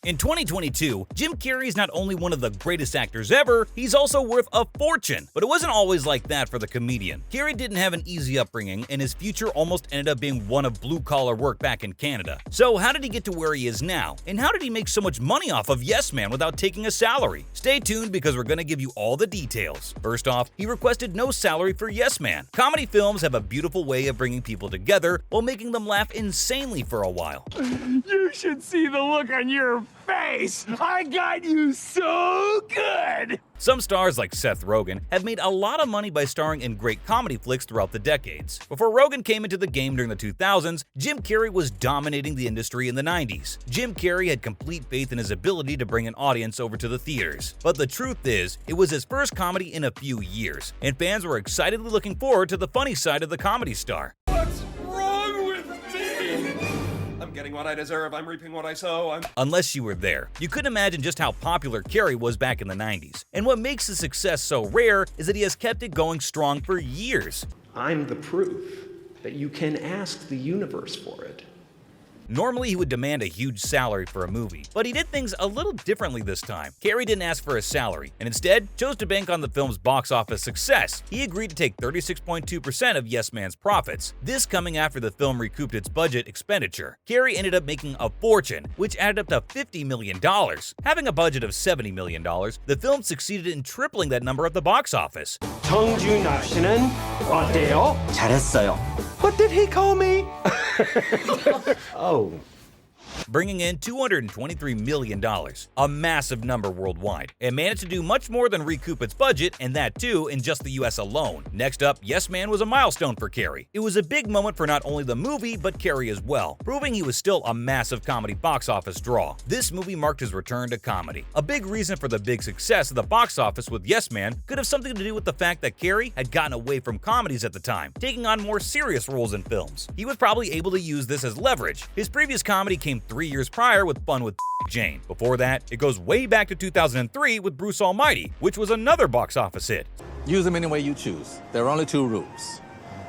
In 2022, Jim Carrey is not only one of the greatest actors ever, he's also worth a fortune. But it wasn't always like that for the comedian. Carrey didn't have an easy upbringing, and his future almost ended up being one of blue-collar work back in Canada. So how did he get to where he is now? And how did he make so much money off of Yes Man without taking a salary? Stay tuned because we're gonna give you all the details. First off, he requested no salary for Yes Man. Comedy films have a beautiful way of bringing people together while making them laugh insanely for a while. You should see the look on your face! I got you so good! Some stars like Seth Rogen have made a lot of money by starring in great comedy flicks throughout the decades. Before Rogen came into the game during the 2000s, Jim Carrey was dominating the industry in the 90s. Jim Carrey had complete faith in his ability to bring an audience over to the theaters. But the truth is, it was his first comedy in a few years, and fans were excitedly looking forward to the funny side of the comedy star. What's wrong with me? I'm getting what I deserve, I'm reaping what I sow, Unless you were there, you couldn't imagine just how popular Carrey was back in the 90s. And what makes his success so rare is that he has kept it going strong for years. I'm the proof that you can ask the universe for it. Normally, he would demand a huge salary for a movie, but he did things a little differently this time. Carrey didn't ask for a salary, and instead chose to bank on the film's box office success. He agreed to take 36.2% of Yes Man's profits, this coming after the film recouped its budget expenditure. Carrey ended up making a fortune, which added up to $50 million. Having a budget of $70 million, the film succeeded in tripling that number at the box office. 정준하 씨는 어때요? 잘했어요. What did he call me? Oh. Bringing in $223 million, a massive number worldwide, and managed to do much more than recoup its budget, and that too in just the US alone. Next up, Yes Man was a milestone for Carrey. It was a big moment for not only the movie, but Carrey as well, proving he was still a massive comedy box office draw. This movie marked his return to comedy. A big reason for the big success of the box office with Yes Man could have something to do with the fact that Carrey had gotten away from comedies at the time, taking on more serious roles in films. He was probably able to use this as leverage. His previous comedy came 3 years prior with Fun with Jane. Before that, it goes way back to 2003 with Bruce Almighty, which was another box office hit. Use them any way you choose. There are only 2 rules.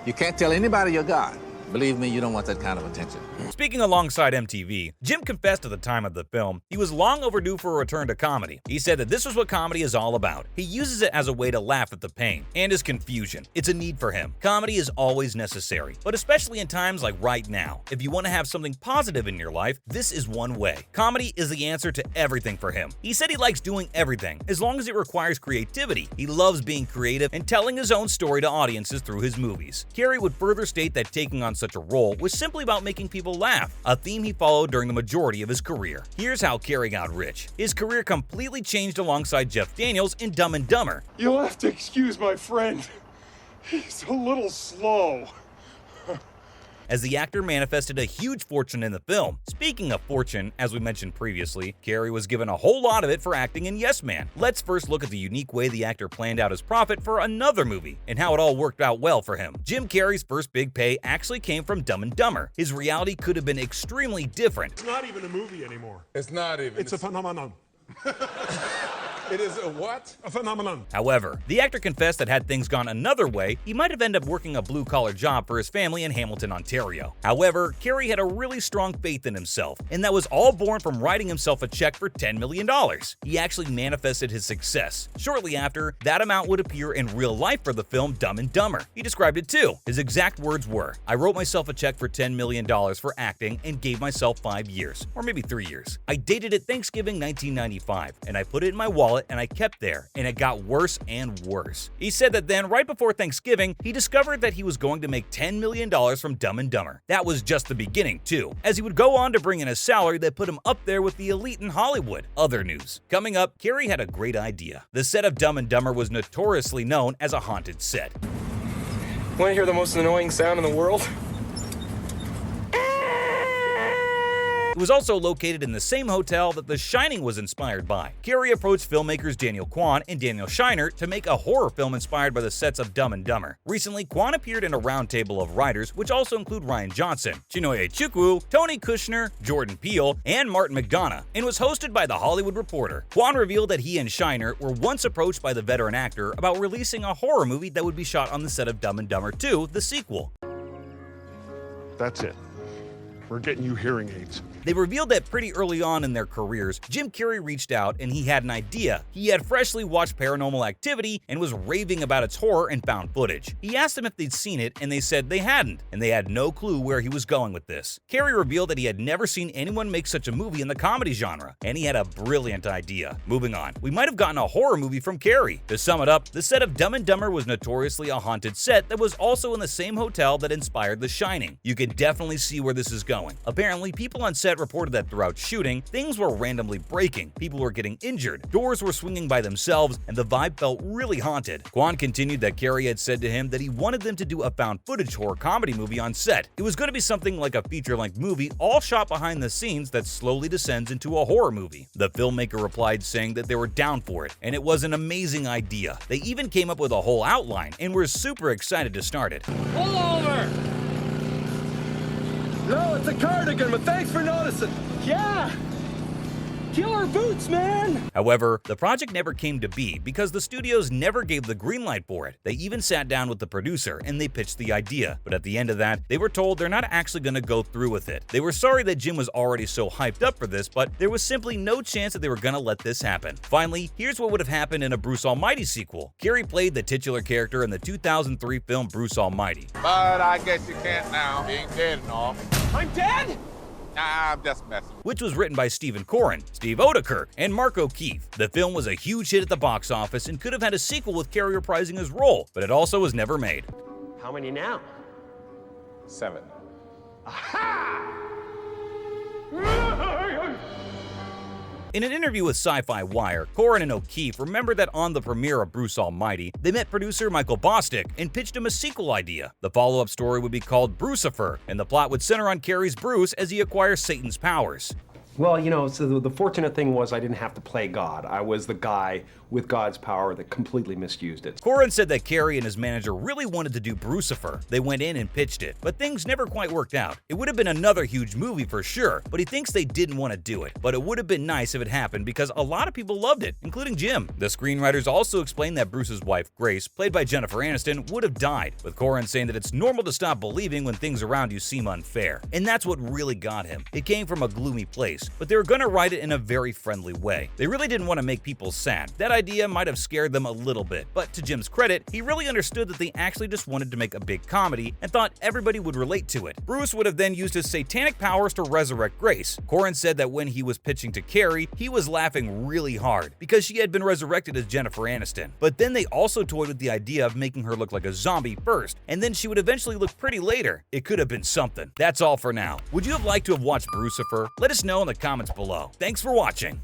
You can't tell anybody you're God. Believe me, you don't want that kind of attention. Speaking alongside MTV, Jim confessed at the time of the film he was long overdue for a return to comedy. He said that this was what comedy is all about. He uses it as a way to laugh at the pain and his confusion. It's a need for him. Comedy is always necessary, but especially in times like right now. If you want to have something positive in your life, this is one way. Comedy is the answer to everything for him. He said he likes doing everything, as long as it requires creativity. He loves being creative and telling his own story to audiences through his movies. Carrey would further state that taking on such a role was simply about making people laugh, a theme he followed during the majority of his career. Here's how Carrey got rich. His career completely changed alongside Jeff Daniels in Dumb and Dumber. You'll have to excuse my friend. He's a little slow. As the actor manifested a huge fortune in the film. Speaking of fortune, as we mentioned previously, Carrey was given a whole lot of it for acting in Yes Man. Let's first look at the unique way the actor planned out his profit for another movie, and how it all worked out well for him. Jim Carrey's first big pay actually came from Dumb and Dumber. His reality could have been extremely different. It's not even a movie anymore. It's not even. It's a phenomenon. It is a what? A phenomenon. However, the actor confessed that had things gone another way, he might have ended up working a blue-collar job for his family in Hamilton, Ontario. However, Carrey had a really strong faith in himself, and that was all born from writing himself a check for $10 million. He actually manifested his success. Shortly after, that amount would appear in real life for the film Dumb and Dumber. He described it too. His exact words were, "I wrote myself a check for $10 million for acting and gave myself 5 years, or maybe 3 years. I dated it Thanksgiving 1995, and I put it in my wallet and I kept there, and it got worse and worse." He said that then, right before Thanksgiving, he discovered that he was going to make $10 million from Dumb and Dumber. That was just the beginning, too, as he would go on to bring in a salary that put him up there with the elite in Hollywood. Other news. Coming up, Carrey had a great idea. The set of Dumb and Dumber was notoriously known as a haunted set. Want to hear the most annoying sound in the world? It was also located in the same hotel that The Shining was inspired by. Carrey approached filmmakers Daniel Kwan and Daniel Scheinert to make a horror film inspired by the sets of Dumb and Dumber. Recently, Kwan appeared in a roundtable of writers, which also include Ryan Johnson, Chinonye Chukwu, Tony Kushner, Jordan Peele, and Martin McDonough, and was hosted by The Hollywood Reporter. Kwan revealed that he and Scheinert were once approached by the veteran actor about releasing a horror movie that would be shot on the set of Dumb and Dumber 2, the sequel. That's it. We're getting you hearing aids. They revealed that pretty early on in their careers, Jim Carrey reached out and he had an idea. He had freshly watched Paranormal Activity and was raving about its horror and found footage. He asked them if they'd seen it and they said they hadn't, and they had no clue where he was going with this. Carrey revealed that he had never seen anyone make such a movie in the comedy genre, and he had a brilliant idea. Moving on, we might have gotten a horror movie from Carrey. To sum it up, the set of Dumb and Dumber was notoriously a haunted set that was also in the same hotel that inspired The Shining. You can definitely see where this is going. Apparently, people on set reported that throughout shooting, things were randomly breaking, people were getting injured, doors were swinging by themselves, and the vibe felt really haunted. Quan continued that Carrey had said to him that he wanted them to do a found footage horror comedy movie on set. It was going to be something like a feature-length movie, all shot behind the scenes that slowly descends into a horror movie. The filmmaker replied saying that they were down for it, and it was an amazing idea. They even came up with a whole outline, and were super excited to start it. Pull over! No, it's a cardigan, but thanks for noticing. Yeah! Killer boots, man! However, the project never came to be because the studios never gave the green light for it. They even sat down with the producer and they pitched the idea, but at the end of that, they were told they're not actually going to go through with it. They were sorry that Jim was already so hyped up for this, but there was simply no chance that they were going to let this happen. Finally, here's what would have happened in a Bruce Almighty sequel. Carrey played the titular character in the 2003 film Bruce Almighty. But I guess you can't now, being dead and all. I'm dead? Nah, I'm just messing. Which was written by Stephen Corrin, Steve Oedeker, and Mark O'Keefe. The film was a huge hit at the box office and could have had a sequel with Carrey reprising his role, but it also was never made. How many now? 7. In an interview with Sci-Fi Wire, Corrin and O'Keefe remembered that on the premiere of Bruce Almighty, they met producer Michael Bosstick and pitched him a sequel idea. The follow-up story would be called Brucifer, and the plot would center on Carrey's Bruce as he acquires Satan's powers. Well, you know, so the fortunate thing was I didn't have to play God. I was the guy with God's power that completely misused it. Corrin said that Carrey and his manager really wanted to do Brucifer. They went in and pitched it, but things never quite worked out. It would have been another huge movie for sure, but he thinks they didn't want to do it. But it would have been nice if it happened because a lot of people loved it, including Jim. The screenwriters also explained that Bruce's wife, Grace, played by Jennifer Aniston, would have died, with Corrin saying that it's normal to stop believing when things around you seem unfair. And that's what really got him. It came from a gloomy place, but they were going to write it in a very friendly way. They really didn't want to make people sad. That idea might have scared them a little bit, but to Jim's credit, he really understood that they actually just wanted to make a big comedy and thought everybody would relate to it. Bruce would have then used his satanic powers to resurrect Grace. Corrin said that when he was pitching to Carrey, he was laughing really hard because she had been resurrected as Jennifer Aniston. But then they also toyed with the idea of making her look like a zombie first, and then she would eventually look pretty later. It could have been something. That's all for now. Would you have liked to have watched Brucifer? Let us know in the comments below. Thanks for watching.